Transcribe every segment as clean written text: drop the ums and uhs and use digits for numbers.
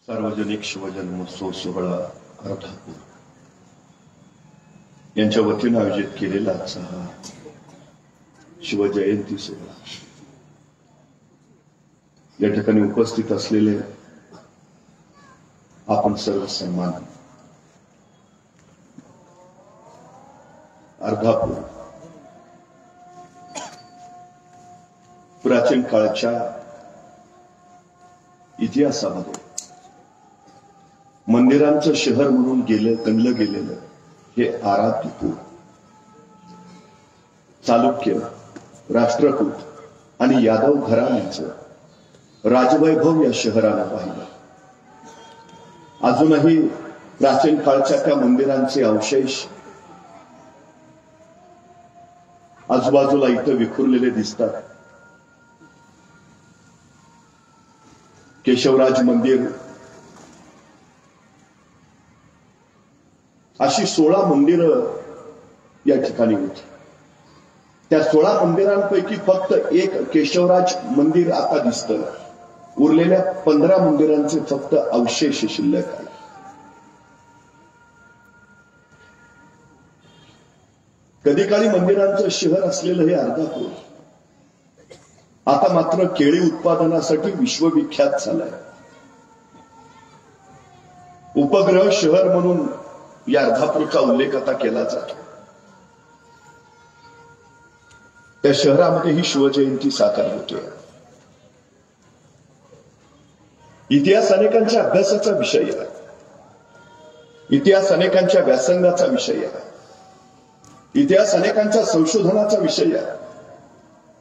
सार्वजनिक शिवजन्मोत्सव सोहळा अर्धापूर यांच्या वतीने आयोजित केलेला आजचा हा शिवजयंती सोहळा या ठिकाणी उपस्थित असलेले आपण सर्व सन्मान अर्धापूर प्राचीन काळच्या इतिहासामध्ये मंदिरांचं शहर म्हणून गणलं गेलेलं हे आराध्यपूर चालुक्य, राष्ट्रकूट आणि यादव घराण्याचं राजवैभव या शहराला पाहिलं. अजूनही प्राचीन काळच्या त्या मंदिरांचे अवशेष आजूबाजूला इथं विखुरलेले दिसतात. केशवराज मंदिर अशी 16 मंदिरं या ठिकाणी होती. त्या 16 मंदिरांपैकी फक्त एक केशवराज मंदिर आता दिसतं. उरलेल्या 15 मंदिरांचे फक्त अवशेष शिल्लक आहे. कधी काळी मंदिरांचं शहर असलेलं हे अर्धापूर आता मात्र केळी उत्पादनासाठी विश्वविख्यात झालंय. उपग्रह शहर म्हणून या अर्धापूरचा उल्लेख आता केला जातो. त्या शहरामध्ये ही शिवजयंती साकार होते. इतिहास अनेकांच्या अभ्यासाचा विषय आहे. इतिहास अनेकांच्या व्यासंगाचा विषय आहे. इतिहास अनेकांच्या संशोधनाचा विषय आहे.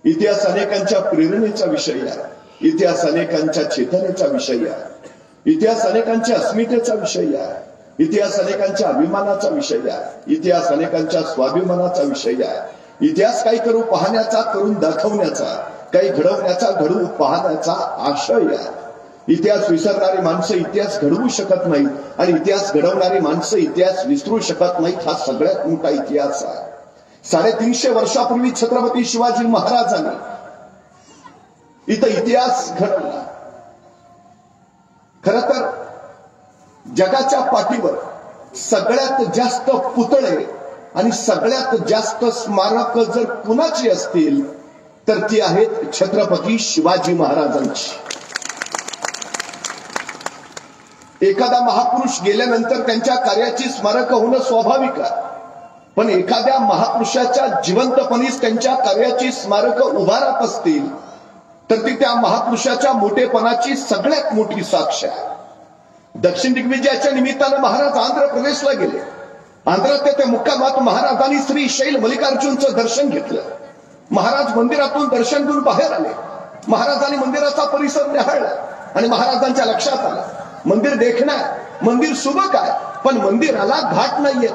इतिहास अनेकांच्या प्रेरणेचा विषय आहे. इतिहास अनेकांच्या चेतनेचा विषय आहे. इतिहास अनेकांच्या अस्मितेचा विषय आहे. इतिहास अनेकांच्या अभिमानाचा विषय आहे. इतिहास अनेकांच्या स्वाभिमानाचा विषय आहे. इतिहास काही करू पाहण्याचा, करून दाखवण्याचा, काही घडवण्याचा, घडवू पाहण्याचा आशय आहे. इतिहास विसरणारी माणसं इतिहास घडवू शकत नाहीत आणि इतिहास घडवणारी माणसं इतिहास विसरू शकत नाहीत. हा सगळ्यात मोठा इतिहास आहे. 350 वर्षापूर्वी छत्रपती शिवाजी महाराजांनी इथं इतिहास घडवला. खर तर जगाच्या पाठीवर सगळ्यात जास्त पुतळे आणि सगळ्यात जास्त स्मारक जर कुणाची असतील तर ती आहेत छत्रपती शिवाजी महाराजांची. एखादा महापुरुष गेल्यानंतर त्यांच्या कार्याची स्मारक होणं स्वाभाविक आहे. पण एखाद्या महापुरुषाच्या जिवंतपणीच त्यांच्या कार्याची स्मारक उभारत असतील तर ती त्या महापुरुषाच्या मोठेपणाची सगळ्यात मोठी साक्ष आहे. दक्षिण दिग्विजयाच्या निमित्तानं महाराज आंध्र प्रदेशला गेले. आंध्रात ते मुक्कामात महाराजांनी श्री शैल मल्लिकार्जुनचं दर्शन घेतलं. महाराज मंदिरातून दर्शन घेऊन बाहेर आले. महाराजांनी मंदिराचा परिसर निहाळला आणि महाराजांच्या लक्षात आलं मंदिर देखणार, मंदिर सुबक आहे पण मंदिराला घाट नाहीये.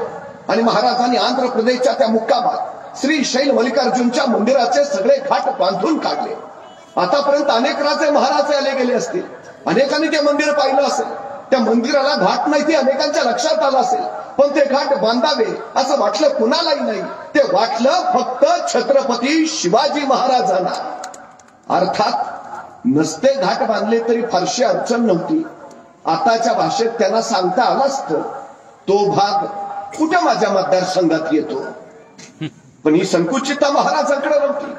आणि महाराजांनी आंध्र प्रदेशच्या त्या मुक्कामात श्री शैल मल्लिकार्जुनच्या मंदिराचे सगळे घाट बांधून काढले. आतापर्यंत अनेक राजे महाराज आले गेले असतील. अनेकांनी ते मंदिर पाहिलं असेल. त्या मंदिराला घाट नाही ते अनेकांच्या लक्षात आलं असेल. पण ते घाट बांधावे असं वाटलं कुणालाही नाही. ते वाटलं फक्त छत्रपती शिवाजी महाराजांना. अर्थात नसते घाट बांधले तरी फारशी अडचण नव्हती. आताच्या भाषेत त्यांना सांगता आलं असतं तो भाग कुठे माझ्या मतदारसंघात येतो. पण ही संकुचितता महाराजांकडे नव्हती.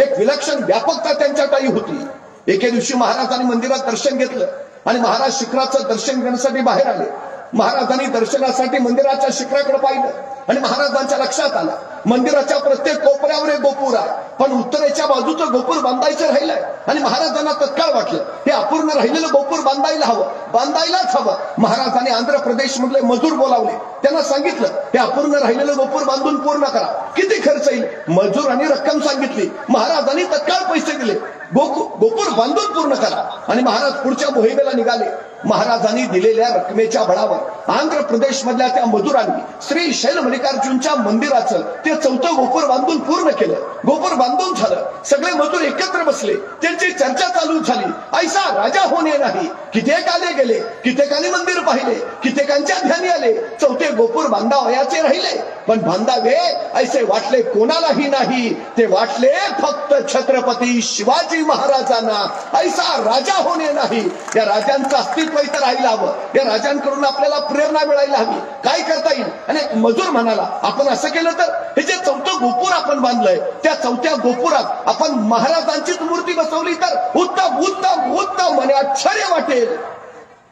एक विलक्षण व्यापकता त्यांच्याकडे होती. एके दिवशी महाराजांनी मंदिरात दर्शन घेतलं आणि महाराज शिखराचं दर्शन घेण्यासाठी बाहेर आले. महाराजांनी दर्शनासाठी मंदिराच्या शिखराकडे पाहिलं आणि महाराजांच्या लक्षात आलं मंदिराच्या प्रत्येक कोपऱ्यावर एक गोपूर आहे पण उत्तरेच्या बाजूचं गोपूर बांधायचं राहिलंय. आणि महाराजांना तत्काळ वाटलं हे अपूर्ण राहिलेलं गोपूर बांधायलाच हवं. महाराजांनी आंध्र प्रदेश मधले मजूर बोलावले. त्यांना सांगितलं हे अपूर्ण राहिलेलं गोपूर बांधून पूर्ण करा. किती खर्च येईल? मजुरांनी रक्कम सांगितली. महाराजांनी तत्काळ पैसे दिले. गोपूर बांधून पूर्ण करा. आणि महाराज पुढच्या मोहिमेला निघाले. महाराजांनी दिलेल्या रकमेच्या बळावर आंध्र प्रदेश मधल्या त्या मजुरांनी श्री शैल मल्लिकार्जुनच्या मंदिराचं ते 4थं गोपूर बांधून पूर्ण केलं. गोपूर बांधून झालं. सगळे मजूर एकत्र बसले. त्यांची चर्चा चालू झाली. ऐसा राजा होणे नाही. कित्येक आले गेले. कित्येकांनी मंदिर पाहिले. कित्येकांच्या ध्यानी आले 4थे गोपूर बांधावयाचे राहिले. पण बांधावे ऐसे वाटले कोणालाही नाही. ते वाटले फक्त छत्रपती शिवाजी महाराजांना. ऐसा राजा होणे नाही. या राजांचं अस्तित्व शिल्प इथं राहायला हवं, या राजांकडून आपल्याला प्रेरणा मिळायला हवी, काय करता येईल. आणि मजूर म्हणाला, आपण असं केलं तर हे जे 4थं गोपूर आपण बांधलंय त्या 4थ्या गोपुरात आपण महाराजांचीच मूर्ती बसवली तर उत्तम उत्तम उत्तम म्हणे, आश्चर्य वाटेल.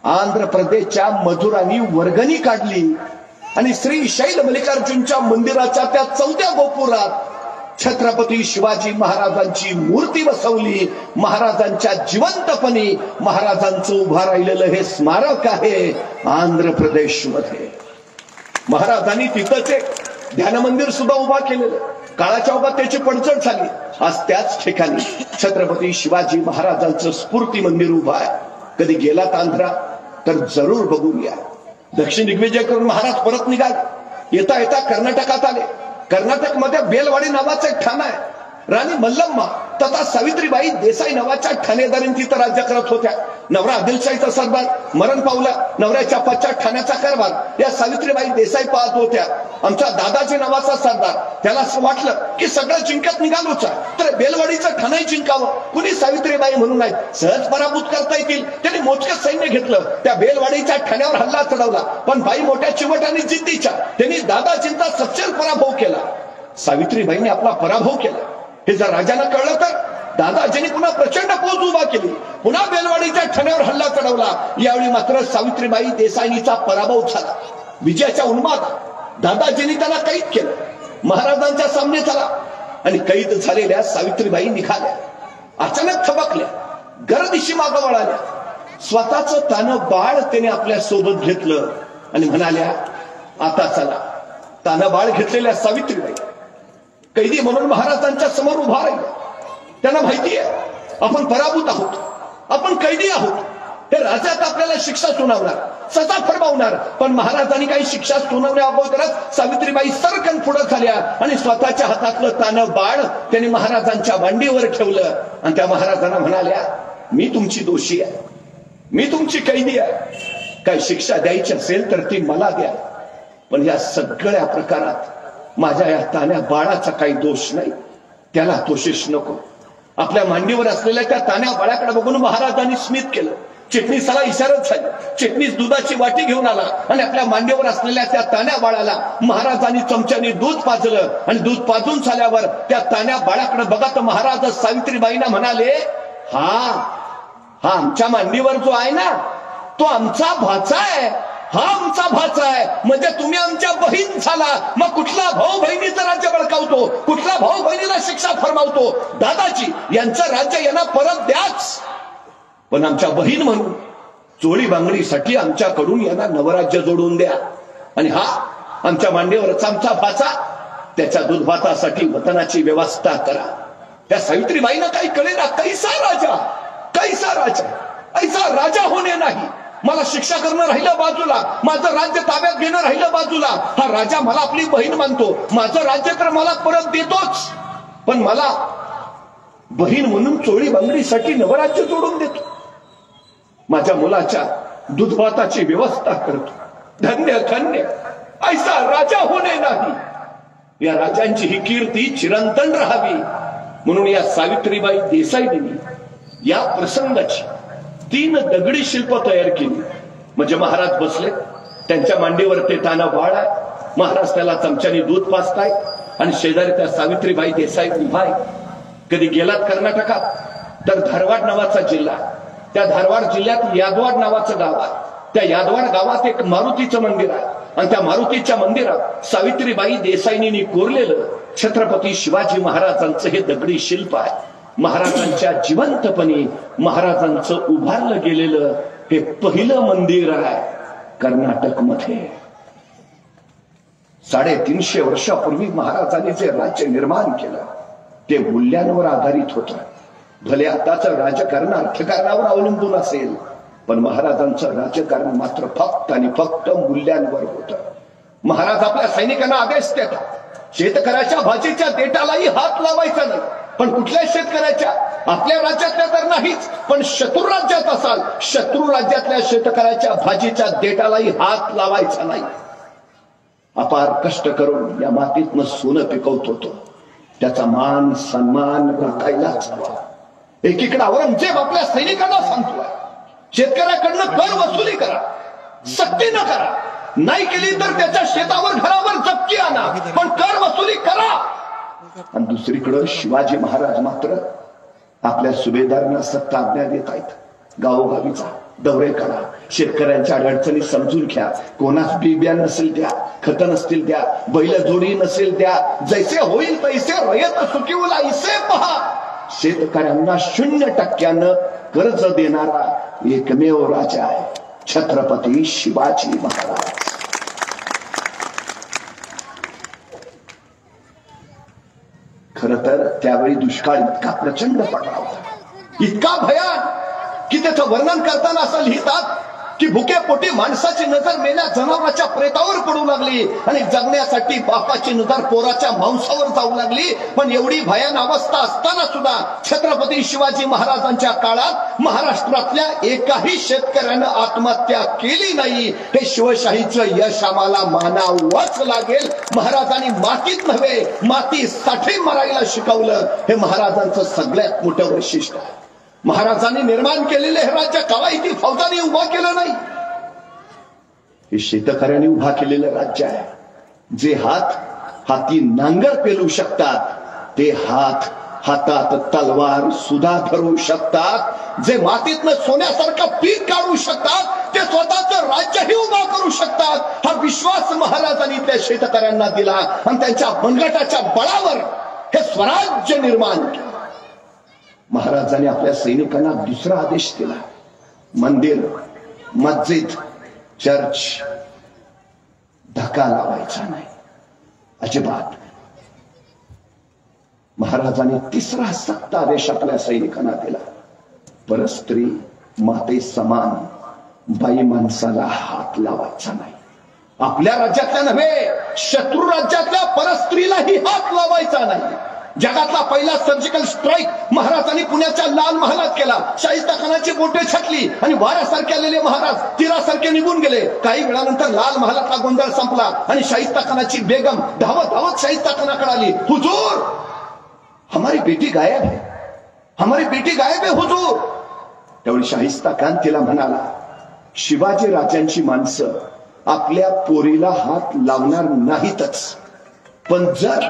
आंध्र प्रदेशच्या मजुरांनी वर्गणी काढली आणि श्री शैल मल्लिकार्जुनच्या मंदिराच्या त्या 4थ्या गोपुरात छत्रपती शिवाजी महाराजांची मूर्ती बसवली. महाराजांच्या जिवंतपणी महाराजांचं उभा राहिलेलं हे स्मारक आहे आंध्र प्रदेशमध्ये. महाराजांनी तिथंच एक ध्यान मंदिर सुद्धा उभा केलेलं. काळाच्या ओघात त्याची पडझड झाली. आज त्याच ठिकाणी छत्रपती शिवाजी महाराजांचं स्फूर्ती मंदिर उभं आहे. कधी गेलात आंध्रा तर जरूर बघून या. दक्षिण दिग्विजय करून महाराज परत निघाले. येता येता कर्नाटकात आले. कर्नाटकमध्ये बेलवाडी नावाचं एक ठाणं आहे. राणी मल्लम्मा तथा सावित्रीबाई देसाई नावाच्या ठाणेदारीन तिथं राज्य करत होत्या. नवरा आदिलशाहीचा सरदार मरण पावला. नवऱ्याच्या पश्चात ठाण्याचा कारभार या सावित्रीबाई देसाई पाहत होत्या. आमच्या दादाजी नावाचा सरदार, त्याला असं वाटलं की सगळं जिंकत निघालोच तर बेलवाडीचं ठाणंही जिंकावं. कुणी सावित्रीबाई म्हणून नाही, सहज पराभूत करता येतील. त्यांनी मोजकं सैन्य घेतलं. त्या बेलवाडीच्या ठाण्यावर हल्ला चढवला. पण बाई मोठ्या चिवट आणि जिद्दीच्या, त्यांनी दादाजींचा सपशेल पराभव केला. सावित्रीबाईंनी आपला पराभव केला. हे जर राजांना कळलं तर दादाजींनी पुन्हा प्रचंड फौज उभा केली. पुन्हा बेलवाडीच्या ठाण्यावर हल्ला चढवला. यावेळी मात्र सावित्रीबाई देसाईंचा पराभव झाला. विजयाच्या उन्मादात दादाजींनी त्याला कैद केलं. महाराजांच्या सामने झाला आणि कैद झालेल्या सावित्रीबाई निघाल्या. अचानक थबकल्या, गर्दिशी मागं वळाल्या. स्वतःचं तानं बाळ त्याने आपल्या सोबत घेतलं आणि म्हणाल्या, आता चला. तानं बाळ घेतलेल्या सावित्रीबाई कैदी म्हणून महाराजांच्या समोर उभा राहिला. त्यांना माहिती आहे आपण पराभूत आहोत, आपण कैदी आहोत. हे राजात आपल्याला शिक्षा सुनावणार, सजा फरमावणार. पण महाराजांनी काही शिक्षा सुनावण्या अगोदरच सावित्रीबाई सरकन पुढे झाल्या आणि स्वतःच्या हातातलं तानं बाळ त्यांनी महाराजांच्या मांडीवर ठेवलं आणि त्या महाराजांना म्हणाल्या, मी तुमची दोषी आहे, मी तुमची कैदी आहे. काही शिक्षा द्यायची असेल तर ती मला द्या, पण या सगळ्या प्रकारात माझ्या या तान्या बाळाचा काही दोष नाही, त्याला दोषीश नको. आपल्या मांडीवर असलेल्या त्या तान्या बाळाकडे बघून महाराजांनी स्मित केलं. चिटणीसाला इशाराच झाली. चिटणीस दुधाची वाटी घेऊन आला आणि आपल्या मांडीवर असलेल्या त्या तान्या बाळाला महाराजांनी चमच्याने दूध पाजलं आणि दूध पाजून झाल्यावर त्या तान्या बाळाकडे बघत महाराज सावित्रीबाईंना म्हणाले, हा आमच्या मांडीवर जो आहे ना तो आमचा भाचा आहे, हा आमचा भाचा आहे. म्हणजे तुम्ही आमच्या बहीण झाला. मग कुठला भाऊ बहिणीचं राज्य बळकावतो, कुठला भाऊ बहिणीला शिक्षा फरमावतो. दादाजी यांचं राज्य यांना परत द्याच, पण आमच्या बहीण म्हणून चोळी बांगडीसाठी आमच्याकडून यांना नवराज्य जोडून द्या. आणि हा आमच्या मांडीवरच आमचा भाचा, त्याच्या दूधभातासाठी वतनाची व्यवस्था करा. त्या सावित्रीबाईंना काही कळेना. कैसा राजा, कैसा राजा, ऐसा राजा होणे नाही. मला शिक्षा करणं राहिलं बाजूला, माझं राज्य ताब्यात घेणं राहिलं बाजूला. हा राजा मला आपली बहीण मानतो, माझं राज्य तर मला परत देतोच, पण मला बहीण म्हणून चोळी बांगडीसाठी नवराज्य जोडून देतो. माझ्या मुलाच्या दूधभाताची व्यवस्था करतो. धन्य धन्य, ऐसा राजा होणे नाही. या राजांची ही कीर्ती चिरंतन राहावी म्हणून या सावित्रीबाई देसाईंनी या प्रसंगाची 3 दगडी शिल्प तयार केली. म्हणजे महाराज बसले, त्यांच्या मांडीवर ते तानं बाळ आहे. महाराज त्याला चमच्याने दूध पाजताय आणि शेजारी त्या सावित्रीबाई देसाई उभा आहे. कधी गेलात कर्नाटकात तर धारवाड नावाचा जिल्हा, त्या धारवाड जिल्ह्यात यादवाड नावाचं गाव आहे. त्या यादवाड गावात एक मारुतीचं मंदिर आहे आणि त्या मारुतीच्या मंदिरात सावित्रीबाई देसाईंनी कोरलेलं छत्रपती शिवाजी महाराजांचं हे दगडी शिल्प आहे. महाराजांच्या जिवंतपणी महाराजांचं उभारलं गेलेलं हे पहिलं मंदिर आहे कर्नाटकमध्ये. 350 वर्षापूर्वी महाराजांनी जे राज्य निर्माण केलं ते मूल्यांवर आधारित होतं. भले आताचं राजकारण अर्थकारणावर अवलंबून असेल, पण महाराजांचं राजकारण मात्र फक्त आणि फक्त मूल्यांवर होतं. महाराज आपल्या सैनिकांना आदेश देतात, शेतकऱ्याच्या भाजीच्या देठालाही हात लावायचा नाही. पण कुठल्या शेतकऱ्याच्या? आपल्या राज्यातल्या तर नाहीच, पण शत्रू राज्यात असाल, शत्रू राज्यातल्या शेतकऱ्याच्या भाजीच्या देठालाही हात लावायचा नाही. अपार कष्ट करून या मातीतनं सोनं पिकवत होतो, त्याचा मान सन्मान राखायलाच हवा. एकीकडे औरंगजेब आपल्या सैनिकांना सांगतोय, शेतकऱ्याकडनं कर वसुली करा, सक्ती न करा. नाही केली तर त्याच्या शेतावर घरावर जप्ती आणा, पण कर वसुली करा. आणि दुसरीकडे शिवाजी महाराज मात्र आपल्या सुभेदारांना सक्त आज्ञा देत आहेत. गावोगावीचा दौरे करा, शेतकऱ्यांच्या अडचणी समजून घ्या. कोणास बिब्या नसेल द्या, खत नसतील द्या, बैल जोडी नसेल द्या. जैसे होईल तैसे रयत सुखीवला इसे पहा. शेतकऱ्यांना 0% कर्ज देणारा एकमेव राजा आहे छत्रपती शिवाजी महाराज. खर तर त्यावेळी दुष्काळ इतका प्रचंड पडला होता, इतका भयान की त्याचं वर्णन करताना असं लिहितात की भुके पोटी माणसाची नजर मेल्या जनावराच्या प्रेतावर पडू लागली आणि जगण्यासाठी बापाची नजर पोराच्या मांसावर जाऊ लागली. पण एवढी भयान अवस्था असताना सुद्धा छत्रपती शिवाजी महाराजांच्या काळात महाराष्ट्रातल्या एकाही शेतकऱ्यानं आत्महत्या केली नाही. हे शिवशाहीचं यश आम्हाला मानावंच लागेल. महाराजांनी मातीत नव्हे मातीसाठी मरायला शिकवलं, हे महाराजांचं सगळ्यात मोठं वैशिष्ट्य आहे. महाराजांनी निर्माण केलेले हे राज्य कवायती फौजांनी उभा केलं नाही, हे शेतकऱ्यांनी उभा केलेलं राज्य आहे. जे हाती नांगर पेलू शकतात, ते हातात तलवार सुद्धा धरू शकतात. जे मातीतनं सोन्यासारखं पीक काढू शकतात, ते स्वतःचं राज्यही उभा करू शकतात. हा विश्वास महाराजांनी त्या शेतकऱ्यांना दिला आणि त्यांच्या मनगटाच्या बळावर हे स्वराज्य निर्माण केलं. महाराजांनी आपल्या सैनिकांना दुसरा आदेश दिला, मंदिर, मस्जिद, चर्च धक्का लावायचा नाही, अजिबात. महाराजांनी तिसरा सक्त आदेश आपल्या सैनिकांना दिला, परस्त्री माते समान बाई माणसाला हात लावायचा नाही. आपल्या राज्यातल्या नव्हे, शत्रू राज्यातल्या परस्त्रीलाही हात लावायचा नाही. जगातला पहिला सर्जिकल स्ट्राईक महाराजांनी पुण्याच्या लाल महालात केला. शाहिस्ता खानाची बोटे छाटली आणि वाऱ्यासारखे आलेले महाराज तीरासारखे निघून गेले. काही वेळानंतर लाल महालातला गोंधळ संपला आणि शाहिस्ता खानाची बेगम धावत शाहिस्ता खानाकडे आली. हुजूर, हमारी बेटी गायब है, हमारी बेटी गायब है हुजूर. त्यावेळी शाहिस्ता खान तिला म्हणाला, शिवाजी राजांची माणसं आपल्या पोरीला हात लावणार नाहीतच, पण जर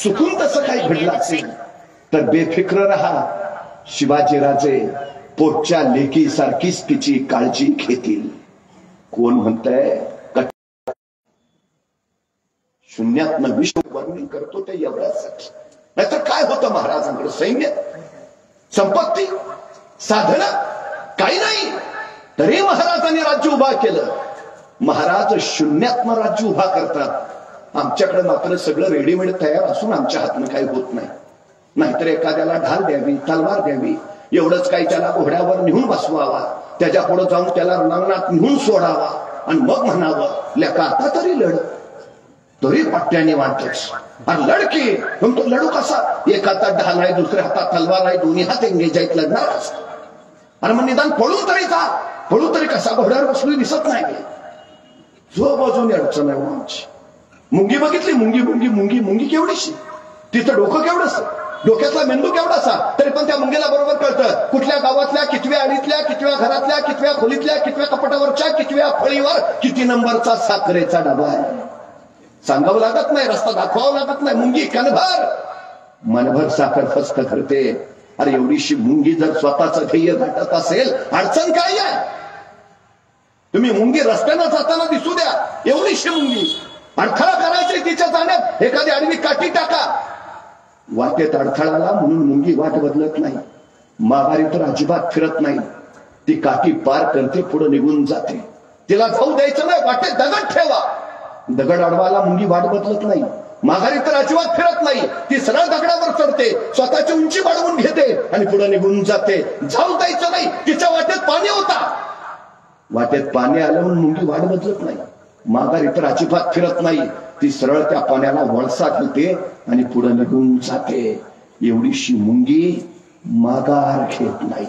चुकून तसं काही घडलं असेल तर बेफिक्र रहा, शिवाजी राजे पोटच्या लेकीसारखीच तिची काळजी घेतील. कोण म्हणतंय शून्यातनं विश्व वर्णन करतो ते एवढ्यासाठी. नाहीतर काय होतं महाराजांकडे? सैन्य, संपत्ती, साधन काही नाही, तरी महाराजांनी राज्य उभा केलं. महाराज शून्यातनं राज्य उभा करतात. आमच्याकडे मात्र सगळं रेडीमेड तयार असून आमच्या हातनं काही होत नाही. नाहीतर एखाद्याला ढाल द्यावी, तलवार द्यावी, एवढंच काही त्याला घोड्यावर निहून बसवावा, त्याच्या पुढे जाऊन त्याला रणांगणात निहून सोडावा आणि मग म्हणावं, लेका आता तरी लढ. तरी पट्ट्याने वाटतच, आणि लढकी पण तो लढू कसा? एक हातात ढाल आहे, दुसऱ्या हातात तलवार आहे, दोन्ही हात एंगेज आहेत, लढणार असं. आणि मग निदान पळून तरी जा, पळू तरी कसा? घोड्यावर बसली दिसत नाही. जो बाजूने अडचण आहे आमची. मुंगी बघितली, मुंगी केवढीशी, तिचं डोकं केवढंच, डोक्यातला मेंदू केवढासा, तरी पण त्या मुंगीला बरोबर कळतं कुठल्या गावातल्या, कितव्या आडीतल्या, कितव्या घरातल्या, कितव्या खोलीतल्या, कितव्या कपाटावरच्या, कितव्या फळीवर किती नंबरचा साखरेचा डबा आहे. सांगावं लागत नाही, रस्ता दाखवावं लागत नाही. मुंगी कणभर मनभर साखर फस्त करते. अरे एवढीशी मुंगी जर स्वतःचं ध्येय गाठत असेल, अडचण काय आहे? तुम्ही मुंगी रस्त्यानं जाताना दिसू द्या, एवढीशी मुंगी अडथळा करायची तिच्या जाण्यात, एखादी आडवी काठी टाका. वाटेत अडथळाला म्हणून मुंगी वाट बदलत नाही, माघारी तर अजिबात फिरत नाही. ती काठी पार करते, पुढे निघून जाते. तिला जाऊ द्यायचं नाही, वाटेत दगड ठेवा. दगड अडवायला मुंगी वाट बदलत नाही, माघारी तर अजिबात फिरत नाही. ती सरळ दगडावर चढते, स्वतःची उंची वाढवून घेते आणि पुढे निघून जाते. जाऊ द्यायचं नाही. तिच्या वाटेत पाणी होता, वाटेत पाणी आलं म्हणून मुंगी वाट बदलत नाही, माघारी तर अजिबात फिरत नाही. ती सरळ त्या पाण्याला वळसा घालते आणि पुढे निघून जाते. एवढीशी मुंगी माघार घेत नाही.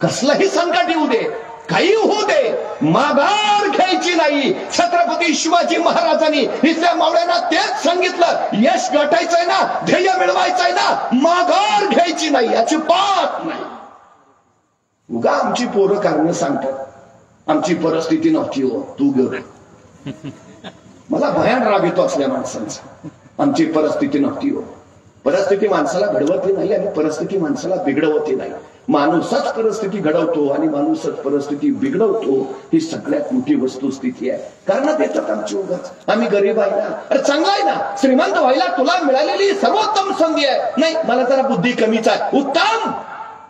कसलंही संकट येऊ दे, काही होऊ दे, माघार घ्यायची नाही. छत्रपती शिवाजी महाराजांनी इथल्या मावळ्यांना तेच सांगितलं, यश गाठायचंय ना, ध्येय मिळवायचंय ना, माघार घ्यायची नाही, याची बात नाही. उगा आमची पोरं कारण सांगतात आमची परिस्थिती नव्हती हो तू गे. मला भयान राग येतो असल्या माणसांचा. आमची परिस्थिती नव्हती हो. परिस्थिती माणसाला घडवती नाही आणि परिस्थिती माणसाला बिघडवती नाही. माणूसच परिस्थिती घडवतो आणि माणूसच परिस्थिती बिघडवतो. ही सगळ्यात मोठी वस्तुस्थिती आहे. कारण देतात आमची उगाच. आम्ही गरीब आहे ना. अरे चांगला आहे ना. श्रीमंत व्हायला तुला मिळालेली सर्वोत्तम संधी आहे. नाही मला जरा बुद्धी कमीच आहे. उत्तम.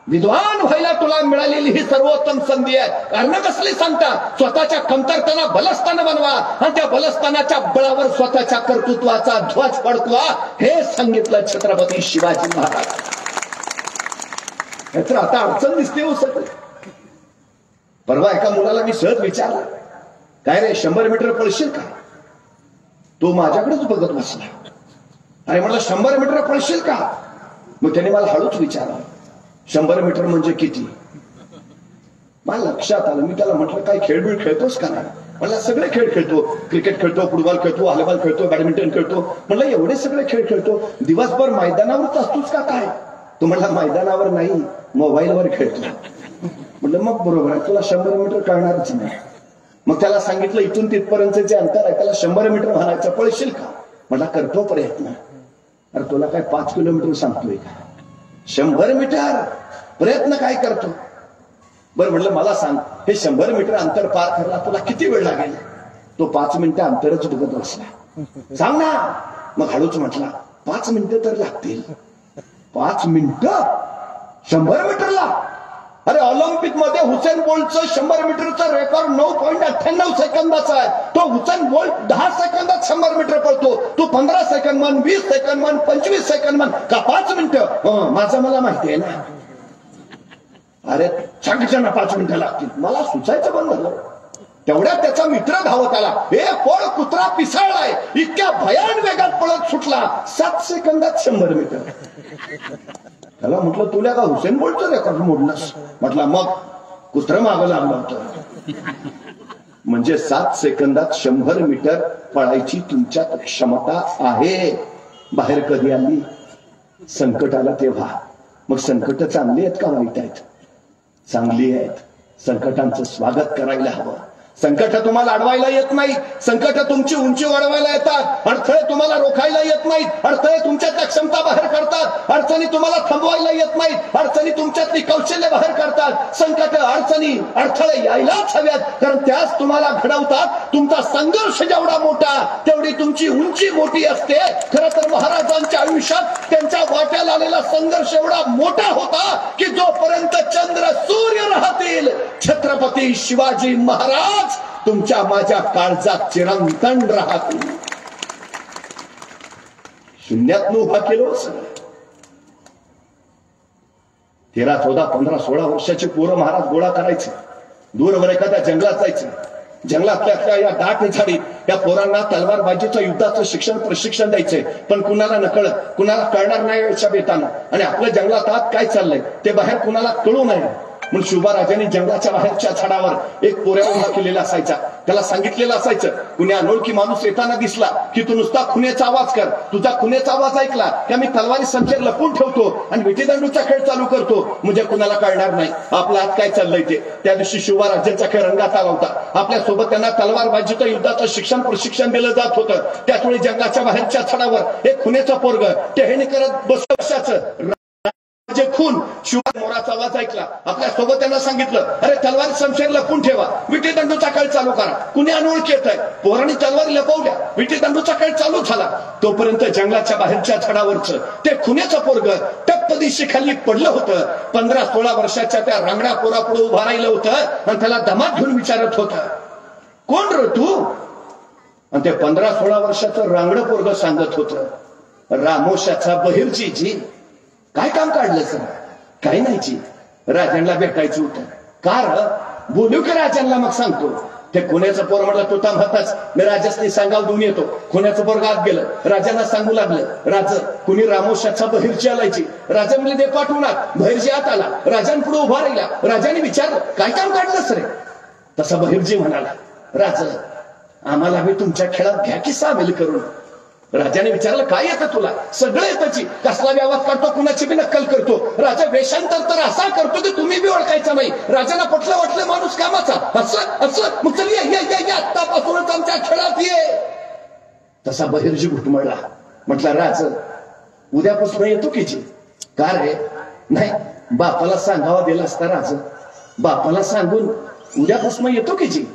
विद्वान व्हायला तुला मिळालेली ही सर्वोत्तम संधी आहे. कारण कसली सांगता. स्वतःच्या कमतरतेला बलस्थान बनवा आणि त्या बलस्थानाच्या बळावर स्वतःच्या कर्तृत्वाचा ध्वज फडकवा. हे सांगितलं छत्रपती शिवाजी महाराज. तर आता अडचण दिसते हो सगळं. परवा एका मुलाला मी सहज विचारलं काय रे 100 मीटर पळशील का. तो माझ्याकडेच बघत बसला. अरे म्हटलं 100 मीटर पळशील का. मग त्याने मला हळूच विचारलं 100 मीटर म्हणजे किती. मला लक्षात आलं. मी त्याला म्हटलं काय खेळबिळ खेळतोस का नाही. मला सगळे खेळ खेळतो. क्रिकेट खेळतो, फुटबॉल खेळतो, व्हॉलीबॉल खेळतो, बॅडमिंटन खेळतो. म्हटलं एवढे सगळे खेळ खेळतो दिवसभर मैदानावरच असतोच का काय. तो म्हटला मैदानावर नाही मोबाईलवर खेळतो. म्हटलं मग बरोबर आहे तुला 100 मीटर कळणारच नाही. मग त्याला सांगितलं इथून तिथपर्यंत जे अंतर आहे त्याला 100 मीटर म्हणायचं पळशील का. म्हटला करतो प्रयत्न. अरे तुला काय 5 किलोमीटर सांगतोय का. 100 मीटर प्रयत्न काय करतो. बरं म्हटलं मला सांग हे 100 मीटर अंतर पार करायला तुला किती वेळ लागेल. तो 5 मिनिटं अंतरच बघत बसला. सांग ना. मग हळूच म्हटला 5 मिनिटं तर लागतील. 5 मिनिटं 100 मीटरला. अरे ऑलिम्पिक मध्ये हुसेन बोल्टचं 100 मीटरचं रेकॉर्ड 9.98 सेकंदाचा आहे. तो हुसेन बोल्ट 10 सेकंदात 100 मीटर पळतो. तू 15 सेकंद म्हण, 20 सेकंद म्हण, 25 सेकंद म्हण का 5 मिनिटं. माझं मला माहिती आहे ना. अरे सगळ्यांना 5 मिनिटं लागतील. मला सुचायचं बंद झालं. तेवढ्यात त्याचा मित्र धावत आला. हे पळ कुत्रा पिसाळलाय. इतक्या भयान वेगात पळत सुटला. 7 सेकंदात 100 मीटर. त्याला म्हटलं तुला का हुसेन बोल्टचं रेकॉर्ड मोडलंस. म्हटलं मग कुत्रं मागं लागलं होतं. म्हणजे 7 सेकंदात 100 मीटर पळायची तुमच्यात क्षमता आहे. बाहेर कधी आली संकट आला तेव्हा. मग संकट चांगली आहेत का वाईट आहेत. चांगली आहेत. संकटांचं स्वागत करायला हवं. संकट तुम्हाला अडवायला येत नाही. संकट तुमची उंची वाढवायला येतात. अडथळे तुम्हाला रोखायला येत नाहीत. अडथळे तुमच्यातल्या क्षमता बाहेर काढतात. अडचणी तुम्हाला थांबवायला येत नाहीत. अडचणी तुमच्यातली कौशल्य बाहेर काढतात. संकट अडचणी अडथळे यायलाच हव्यात कारण त्याच तुम्हाला घडवतात. तुमचा संघर्ष जेवढा मोठा तेवढी तुमची उंची मोठी असते. खरं तर महाराजांच्या आयुष्यात त्यांच्या वाट्याला आलेला संघर्ष एवढा मोठा होता की जोपर्यंत चंद्र सूर्य राहतील छत्रपती शिवाजी महाराज तुमच्या माझ्या काळजात चिरंतन राहतील. शून्यातनं उभा केलो. 13, 14, 15, 16 वर्षाची पोरं महाराज गोळा करायचे. दूरवर एखाद्या जंगलात जायचं. जंगलातल्या या दाट झाडी या पोरांना तलवारबाजीचं युद्धाचं प्रशिक्षण द्यायचंय. पण कुणाला नकळत कुणाला कळणार नाही याच्या बेतानं. आणि आपल्या जंगलात आत काय चाललंय ते बाहेर कुणाला कळू नये म्हणून शिवबाराजांनी जंगलाच्या बाहेरच्या झाडावर एक पोऱ्या उभा केलेला असायचा. त्याला सांगितलेलं असायचं कुणी अनोळखी माणूस येताना दिसला की तू नुसता खुनेचा आवाज कर. तुझा खुनेचा आवाज ऐकला की आम्ही तलवारी संचेर लपून ठेवतो आणि विटीदंडूचा खेळ चालू करतो. म्हणजे कुणाला कळणार नाही आपला आत काय चाललंय ते. त्या दिवशी शिवबाराजांचा खेळ रंगात आला होता. आपल्यासोबत त्यांना तलवारबाजीचं युद्धाचं प्रशिक्षण दिलं जात होतं. त्याचवेळी जंगलाच्या बाहेरच्या झाडावर एक खुनेचं पोरग टेहणी करत बसल्याचं जे खून शिवाजी मोराचा आवाज ऐकला. आपल्या सोबत त्यांना सांगितलं अरे तलवारी शमशेर लपून ठेवा. विटीदंडूचा खेळ चालू करा. कुणी अनोळखी येत आहे. पोरांनी तलवारी लपवल्या. विटीदंडूचा खेळ चालू झाला. तोपर्यंत जंगलाच्या बाहेरच्या झाडावरचं ते खुनेचं पोरग टप्प दिशी खाली पडलं होतं. 15-16 वर्षाच्या त्या रांगड्या पोरापुढे उभा राहिलं होतं आणि त्याला दमात घेऊन विचारत होतं कोण रे तू. आणि ते 15-16 वर्षाचं रांगडं पोरग सांगत होतं रामोशाचा बहिर्जी. काय काम काढलं सर. काही नाही जी राजांना भेटायचं होतं. कार बोलू की राजांना मग सांगतो. ते खुण्याचं पोर म्हटलं तू थांबताच मी राजासनी सांगावं देऊन येतो. खुण्याचं पोरग आत गेलं. राजांना सांगू लागलं राज कुणी रामोशाचा बहिर्जी आलायची. राजा म्हणले दे पाठवणार. बहिर्जी आत आला. राजांपुढे उभा राहिला. राजाने विचारलं काय काम काढलंस रे. तसा बहिर्जी म्हणाला राज आम्हाला बी तुमच्या खेळात घ्या की सामील करून. राजाने विचारलं काय येतं तुला? सगळं येतं. कसला व्यवहार करतो, कुणाची बी नक्कल करतो. राजा वेषांतर तर असा करतो की तुम्ही बी ओळखायचा नाही. राजाला पटलं वाटलं माणूस कामाचा. असं असं मग चल या आत्तापासूनच आमच्या खेळात ये. तसा बहिर्जी घुटमळला. म्हटला राज उद्यापासून येतो की जी? का रे? नाही बापाला सांगावा दिला असता राज. बापाला सांगून उद्यापासून येतो की जी?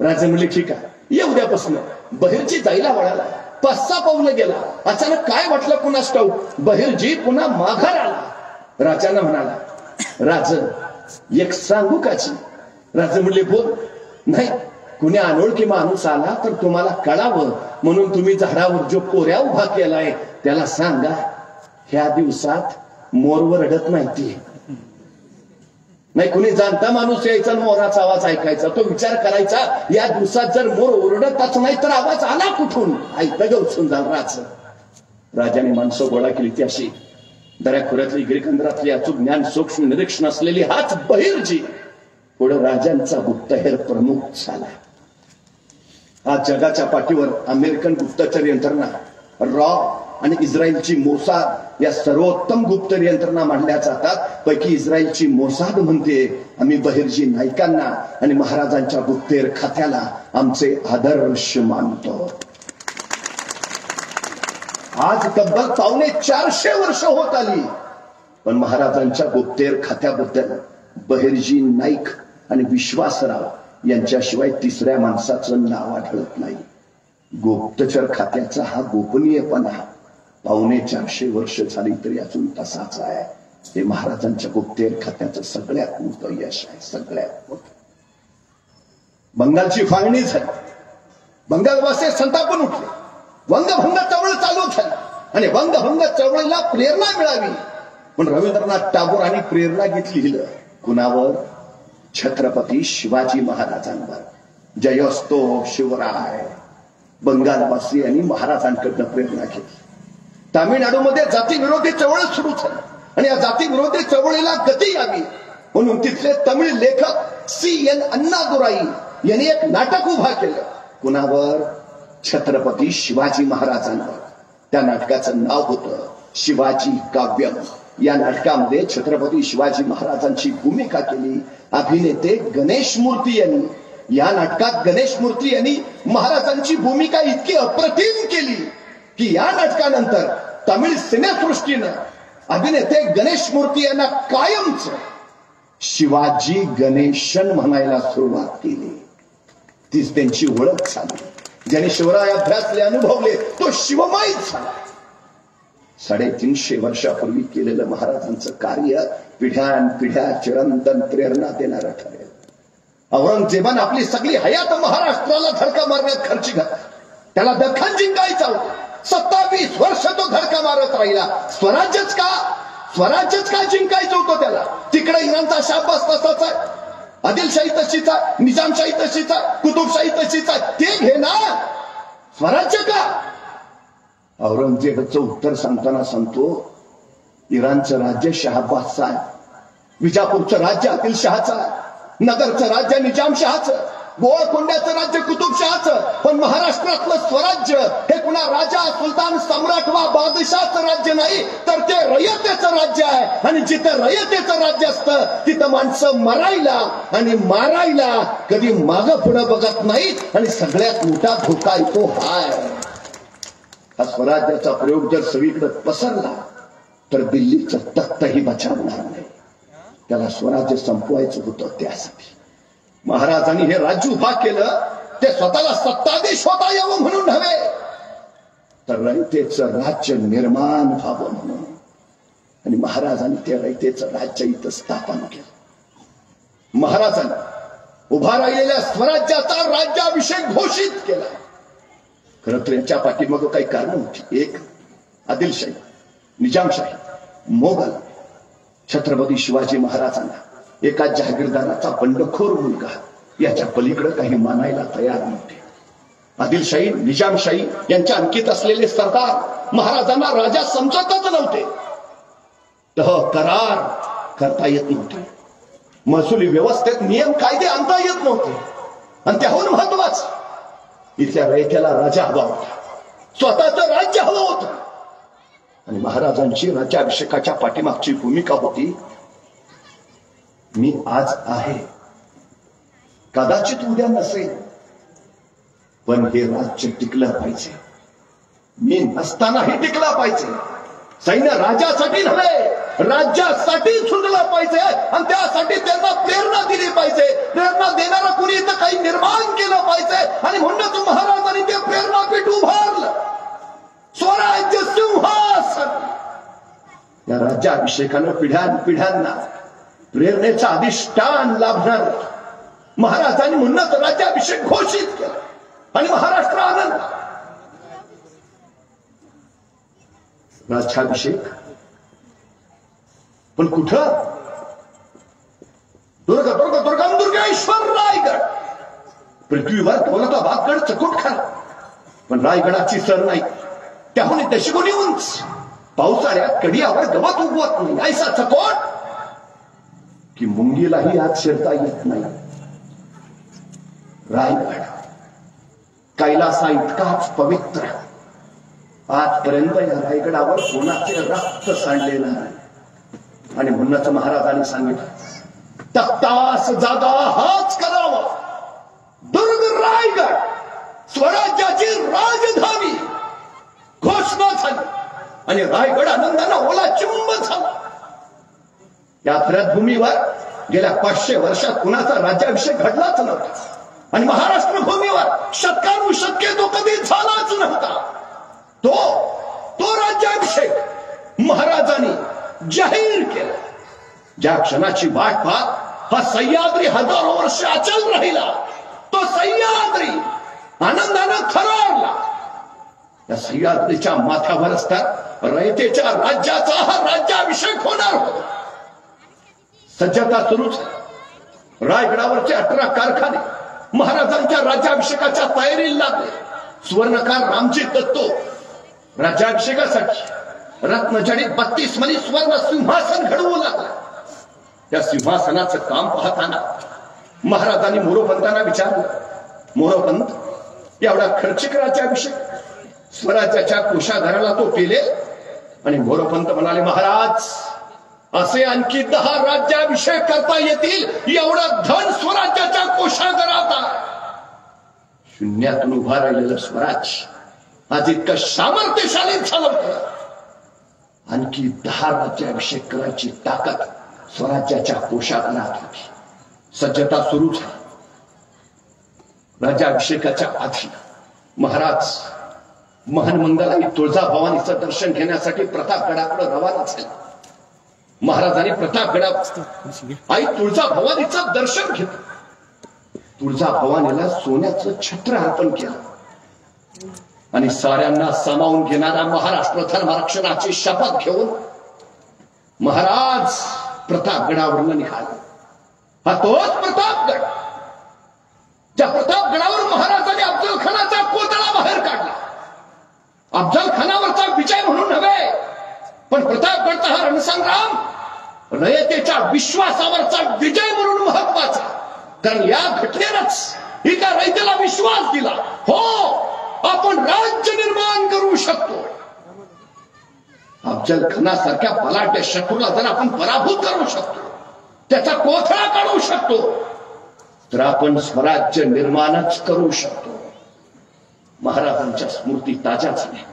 राजा म्हणले ठीक आहे ये उद्यापासून. बहिर्जी जायला वळाला. 5-6 पावलं गेला. अचानक काय वाटलं कुणास ठाऊक, बहिर्जी पुन्हा माघार आला. राजाला म्हणाला राज एक सांगू काची? राजा म्हणले बोल. नाही कुणी अनोळखी माणूस आला तर तुम्हाला कळावं म्हणून तुम्ही झाडावर जो कोऱ्या उभा केलाय त्याला सांगा ह्या दिवसात मोर रडत नाही. नाही कुणी जाणता माणूस यायचा मोराचा आवाज ऐकायचा. तो विचार करायचा या दिवसात जर मोर ओरडतच नाही तर आवाज आला कुठून? ऐकलं गवसून जाल राज. राजाने माणसं गोळा केली. ती अशी दऱ्याखोऱ्यातली गिरिकंदरातली अचूक ज्ञान सूक्ष्म निरीक्षण असलेली हाच बहिर्जी पुढे राजांचा गुप्तहेर प्रमुख झाला. आज जगाच्या पाठीवर अमेरिकन गुप्तचर यंत्रणा रॉ आणि इस्रायलची मोसाद या सर्वोत्तम गुप्त यंत्रणा मांडल्या जातात. पैकी इस्रायलची मोसाद म्हणते आम्ही बहिर्जी नाईकांना आणि महाराजांच्या गुप्तेर खात्याला आमचे आदर्श मानतो. आज तब्बल 450 वर्ष होत आली पण महाराजांच्या गुप्तेर खात्याबद्दल बहिर्जी नाईक आणि विश्वासराव यांच्याशिवाय तिसऱ्या माणसाचं नाव आढळत नाही. गुप्तचर खात्याचा हा गोपनीयपणा 450 वर्ष झाली तरी अजून तसाच आहे. हे महाराजांच्या गुप्तेर खात्याचं सगळ्यात मोठं यश आहे. सगळ्यात मोठं. बंगालची फाळणी झाली. बंगालवासी संतापून उठले. वंगभंग चळवळ चालू झाली आणि वंगभंग चळवळीला प्रेरणा मिळावी पण रवींद्रनाथ टागोरांनी प्रेरणा घेतली. लिहिलं कुणावर? छत्रपती शिवाजी महाराजांवर. जयोस्तो शिवराय. बंगालवासियांनी महाराजांकडनं प्रेरणा घेतली. तामिळनाडूमध्ये जातीविरोधी चळवळ सुरू झाली आणि या जातीविरोधी चळवळीला गती यावी म्हणून तिथले तमिळ लेखक CN अण्णादुराई यांनी एक नाटक उभा केलं. कुणावर? छत्रपती शिवाजी महाराजांवर. त्या नाटकाचं नाव होतं शिवाजी काव्यम. या नाटकामध्ये छत्रपती शिवाजी महाराजांची भूमिका केली अभिनेते गणेश मूर्ती यांनी. या नाटकात गणेश मूर्ती यांनी महाराजांची भूमिका इतकी अप्रतिम केली की या नाटकानंतर तमिळ सिनेसृष्टीनं अभिनेते गणेश मूर्ती यांना कायमच शिवाजी गणेशन म्हणायला सुरुवात केली. तीच त्यांची ओळख झाली. ज्याने शिवराय अभ्यासले अनुभवले तो शिवमाईच झाला. 350 वर्षापूर्वी केलेलं महाराजांचं कार्य पिढ्यानपिढ्या चिरंतन प्रेरणा देणारं ठरेल. औरंगजेबाने आपली सगळी हयात महाराष्ट्राला धडका मारण्यात खर्ची घातली. त्याला दख्खन जिंकायचा होता. 27 वर्ष तो धडका मारत राहिला. स्वराज्यच का जिंकायचं होतं त्याला. तिकडे इराणचा शाबास तसाच आहे. आदिलशाही तशीच आहे. निजामशाही तशीच आहे. कुतुबशाही तशीच आहे. ते घे ना. स्वराज्य का? औरंगजेबाचं उत्तर सांगताना सांगतो इराणचं राज्य शहाबाजचं आहे. विजापूरचं राज्य आदिलशहाचं आहे. नगरचं राज्य निजामशहाचं. गोळकोंड्याचं राज्य कुतुबशहाचं. पण महाराष्ट्रातलं स्वराज्य हे कुणा राजा सुलतान सम्राट वा बादशाहचं राज्य नाही तर ते रयतेचं राज्य आहे. आणि जिथं रयतेचं राज्य असतं तिथं माणसं मरायला आणि मारायला कधी मागं पुढं बघत नाहीत. आणि सगळ्यात मोठा धोका येतो हाय. हा स्वराज्याचा प्रयोग जर सगळीकडे पसरला तर दिल्लीचं तख्तही बचावणार नाही. त्याला स्वराज्य संपवायचं होतं. त्यासाठी महाराजांनी हे राज्य उभा केलं. ते स्वतःला सत्ताधीश होता यावं म्हणून नव्हे तर रयतेचं राज्य निर्माण व्हावं म्हणून. आणि महाराजांनी ते रयतेचं राज्य इथं स्थापन केलं. महाराजांनी उभा राहिलेल्या स्वराज्याचा राज्याभिषेक घोषित केला. खरं तर याच्या पाठीमागं काही कारण होती. एक आदिलशाही, निजामशाही, मोगल. छत्रपती शिवाजी महाराजांना एका जहागीरदाराचा बंडखोर मुलगा याच्या पलीकडे काही मानायला तयार नव्हते. आदिलशाही, निजामशाही यांच्या अंकित असलेले सरदार महाराजांना राजा समजतच नव्हते. करार करता येत नव्हते. महसुली व्यवस्थेत नियम कायदे आणता येत नव्हते. आणि त्याहून महत्वाचं इथल्या रयतेला राजा हवा होता. स्वतःचं राज्य हवं होतं. आणि महाराजांची राज्याभिषेकाच्या पाठीमागची भूमिका होती, मी आज आहे, कदाचित उद्या नसेल, पण हे राज्य टिकलं पाहिजे. मी नसतानाही टिकला पाहिजे. सैन्य राजासाठी नव्हे, राज्यासाठी झुंजला पाहिजे. आणि त्यासाठी त्यांना प्रेरणा दिली पाहिजे. प्रेरणा देणारा कुणी इथं काही निर्माण केलं पाहिजे. आणि म्हणूनच महाराजांनी ते प्रेरणापीठ उभारलं, स्वराज्य सिंहासन. या राज्याभिषेकानं पिढ्यानपिढ्यांना प्रेरणेचं अधिष्ठान लाभणार. महाराजांनी म्हणूनच राज्याभिषेक घोषित केला आणि महाराष्ट्र आनंद. राज्याभिषेक पण कुठं? दुर्गेश्वर रायगड. पृथ्वीवर दौलताबादगड चकोट खरा, पण रायगडाची सर नाही. त्याहून दशगुणी उंच. पावसाळ्यात कडियावर गवत उगवत नाही. ऐसा चकोट की मुंगीलाही आत शिरता येत नाही. रायगड कैलासा इतकाच पवित्र. आजपर्यंत या रायगडावर कोणाचे रक्त सांडलेलं नाही. आणि म्हणूनच महाराजांनी सांगितलं, तख्तास जागा हाच करावा. दुर्ग रायगड स्वराज्याची राजधानी घोषणा झाली आणि रायगड आनंदानं ओला चिंब झाला. या खऱ्या भूमीवर गेल्या 500 वर्षात कुणाचा राज्याभिषेक घडलाच नव्हता. आणि महाराष्ट्र भूमीवर शतकानुशतके तो कधी झालाच नव्हता. तो राज्याभिषेक महाराजांनी जाहीर केला. ज्या क्षणाची वाट पाहत हा सह्याद्री हजारो वर्ष अचल राहिला, तो सह्याद्री आनंदानं थरारला. या सह्याद्रीच्या माथ्यावरच तर रयतेच्या राज्याचा हा राज्याभिषेक होणार होता. सज्जता सुरूच. रायगडावरचे 18 कारखाने महाराजांच्या राज्याभिषेकाच्या तयारीला लागले. सुवर्णकार रामजी दत्तो राज्याभिषेकासाठी रत्नजडित 32 मणी स्वर्ण सिंहासन घडवू लागला. त्या सिंहासनाचं काम पाहताना महाराजांनी मोरोपंतांना विचारलं, मोरोपंत एवढा खर्चिक राज्याभिषेक स्वराज्याच्या कोषागाराला तो पेलेल? आणि मोरोपंत म्हणाले, महाराज असे आणखी 10 राज्याभिषेक करता येतील एवढं धन स्वराज्याच्या कोषागारात आहे. शून्यातून उभा राहिलेलं स्वराज्य आज इतकं सामर्थ्यशाली झालं होतं. आणखी 10 राज्याभिषेक करायची ताकद स्वराज्याच्या कोषागारात होती. सज्जता सुरू झाली. राज्याभिषेकाच्या आधी महाराज महानमंगल तुळजाभवानीचं दर्शन घेण्यासाठी प्रतापगडाकडे रवाना झाले. महाराजांनी प्रतापगडावर आई तुळजाभवानीचं दर्शन घेतलं. तुळजाभवानीला सोन्याचं छत्र अर्पण केलं आणि साऱ्यांना सामावून घेणारा महाराष्ट्र धर्मरक्षणाची शपथ घेऊन महाराज प्रतापगडावरून निघाले. हा तोच प्रतापगड ज्या प्रतापगडावर महाराजांनी अफजल खानाचा कोतळा बाहेर काढला. अफजल खानावरचा विजय म्हणून नव्हे, पण प्रतापगडचा हा रणसंग्राम रयतेच्या विश्वासावरचा विजय म्हणून महत्वाचा. कारण या घटनेनंच एका रयतेला विश्वास दिला, हो आपण राज्य निर्माण करू शकतो. अफजल खानासारख्या बलाढ्य शत्रूला जर आपण पराभूत करू शकतो, त्याचा कोथळा काढू शकतो, तर आपण स्वराज्य निर्माणच करू शकतो. महाराजांच्या स्मृती ताज्या झाल्या.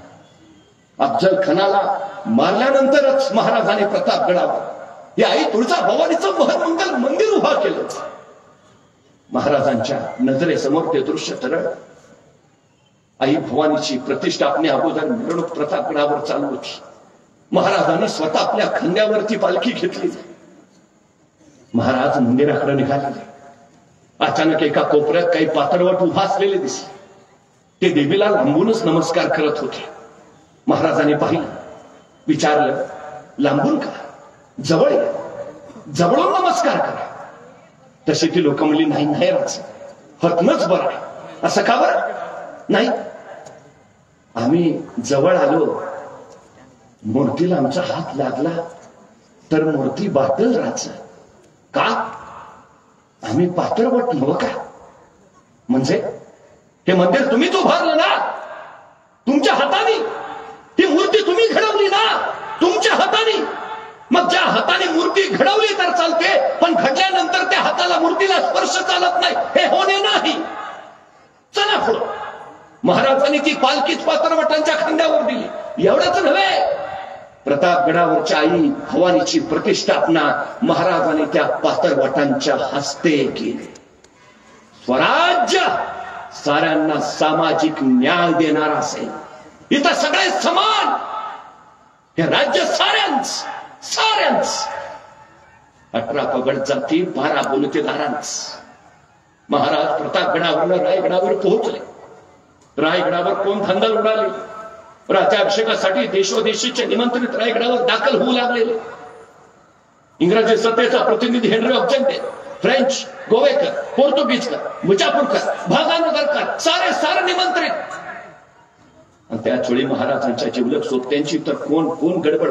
अफजल खानाला मारल्यानंतरच महाराजांनी प्रतापगडावर या आई तुळजाभवानीचं महन्मंगल मंदिर उभा केलं. महाराजांच्या नजरेसमोर ते दृश्य तरळ. आई भवानीची प्रतिष्ठापने अगोदर मिरवणूक प्रतापगडावर चालू होती. महाराजांनी स्वतः आपल्या खांद्यावरती पालखी घेतली. महाराज मंदिराकडे निघाले. अचानक एका कोपऱ्यात काही पातळवट उभा असलेले दिसले. ते देवीला लांबूनच नमस्कार करत होते. महाराजांनी पाहिलं, विचारलं, लांबून का? जवळ जवळून नमस्कार करा. तशी ती लोक म्हणली, नाही नाही राज, हतनच बरं आहे. असं का बरं? नाही, आम्ही जवळ आलो, मूर्तीला आमचा हात लागला तर मूर्ती बाटल राज. का? आम्ही पातळवट नव्ह का? म्हणजे हे मंदिर तुम्हीच उभारलं ना? तुमच्या हाताने ही मूर्ती तुम्ही घडवली ना, तुमच्या हाताने. मग ज्या हाताने मूर्ती घडवली तर चालते, पण घडल्यानंतर त्या हाताला मूर्तीला स्पर्श चालत नाही, हे होणे नाही. चला पुढं. महाराजांनी ती पालखीच पातळवटांच्या खांद्यावर दिली. एवढंच नव्हे, प्रतापगडावरच्या आई भवानीची प्रतिष्ठापना महाराजांनी त्या पातळवटांच्या हस्ते केली. स्वराज्य साऱ्यांना सामाजिक न्याय देणार असेल, इथं सगळे समान, हे राज्य साऱ्यांच साऱ्यांच. 18 पगड जाती 12 बोलतेदारांच. महाराज प्रतापगडावरनं रायगडावर पोहोचले. रायगडावर कोण धांदल उडाले. राज्याभिषेकासाठी देशोदेशीचे निमंत्रित रायगडावर दाखल होऊ लागलेले. इंग्रजी सत्तेचा प्रतिनिधी हेनरी ऑब्जेक्टे, फ्रेंच, गोवेकर, पोर्तुगीजकर, मुजापूरकर, भागानगरकर, सारे निमंत्रित. आणि त्याच वेळी महाराजांच्या जिवलग सोबत्यांची तर कोण गडबड